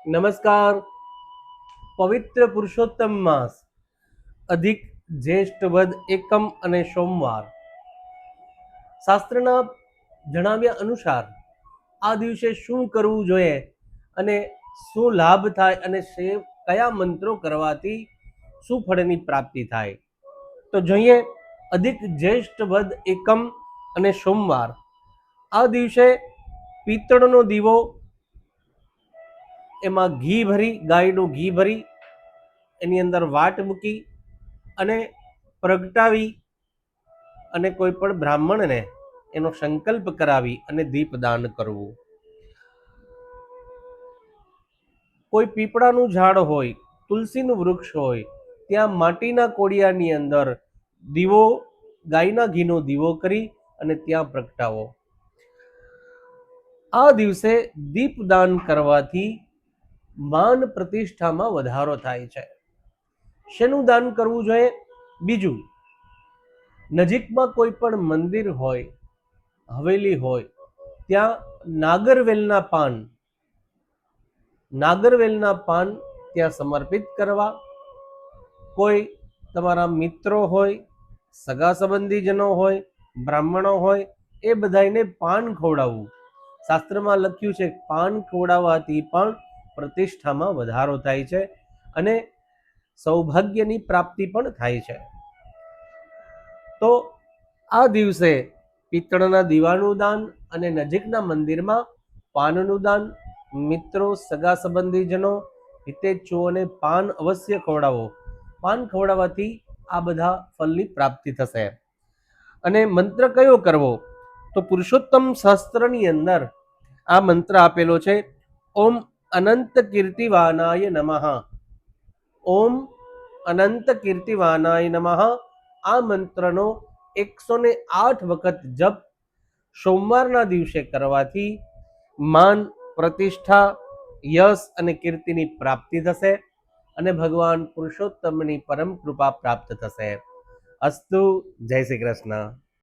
નમસ્કાર. પવિત્ર પુરુષોત્તમ માસ અધિક જ્યેષ્ઠ વદ એકમ અને સોમવાર. શાસ્ત્રના જણાવ્યા અનુસાર આ દિવસે શું કરવું જોઈએ અને શું લાભ થાય અને કયા મંત્રો કરવાથી શું ફળની પ્રાપ્તિ થાય. તો જોઈએ અધિક જ્યેષ્ઠ વદ એકમ અને સોમવાર. આ દિવસે પિત્તળનો દીવો, એમાં ઘી ભરી, ગાયનું ઘી ભરી એની અંદર વાટ મૂકી અને પ્રગટાવી અને કોઈ પણ બ્રાહ્મણને એનો સંકલ્પ કરાવી અને દીપદાન કરવું. કોઈ પીપળાનું ઝાડ હોય, તુલસીનું વૃક્ષ હોય, ત્યાં માટીના કોડિયાની અંદર દીવો, ગાયના ઘીનો દીવો કરી અને ત્યાં પ્રગટાવો. આ દિવસે દીપદાન કરવાથી માન પ્રતિષ્ઠામાં વધારો થાય છે. શેનું દાન કરવું જોઈએ? બીજું, નજીકમાં કોઈ પણ મંદિર હોય, હવેલી હોય, ત્યાં નાગરવેલના પાન ત્યાં સમર્પિત કરવા. કોઈ તમારા મિત્રો હોય, સગા સંબંધીજનો હોય, બ્રાહ્મણો હોય, એ બધાને પાન ખવડાવવું. શાસ્ત્રમાં લખ્યું છે પાન ખવડાવવાથી પણ પ્રતિષ્ઠામાં વધારો થાય છે અને સૌભાગ્યની પ્રાપ્તિ પણ થાય છે. તો આ દિવસે પિત્તળના દીવાનું દાન અને નજીકના મંદિરમાં પાનનું દાન, મિત્રો, સગા સંબંધીજનો, હિતેચ્છુઓને પાન અવશ્ય ખવડાવો. પાન ખવડાવવાથી આ બધા ફળની પ્રાપ્તિ થશે. અને મંત્ર કયો કરવો? તો પુરુષોત્તમ શાસ્ત્રની અંદર આ મંત્ર આપેલો છે, ઓમ અનંત કીર્તિવાનાય નમઃ. ઓમ અનંત કીર્તિવાનાય નમઃ. આ મંત્રનો 108 વખત જપ સોમવારના દિવસે કરવાથી માન, પ્રતિષ્ઠા, યશ અને કીર્તિની પ્રાપ્તિ થશે અને ભગવાન પુરુષોત્તમની પરમ કૃપા પ્રાપ્ત થશે. અસ્તુ. જય શ્રી કૃષ્ણ.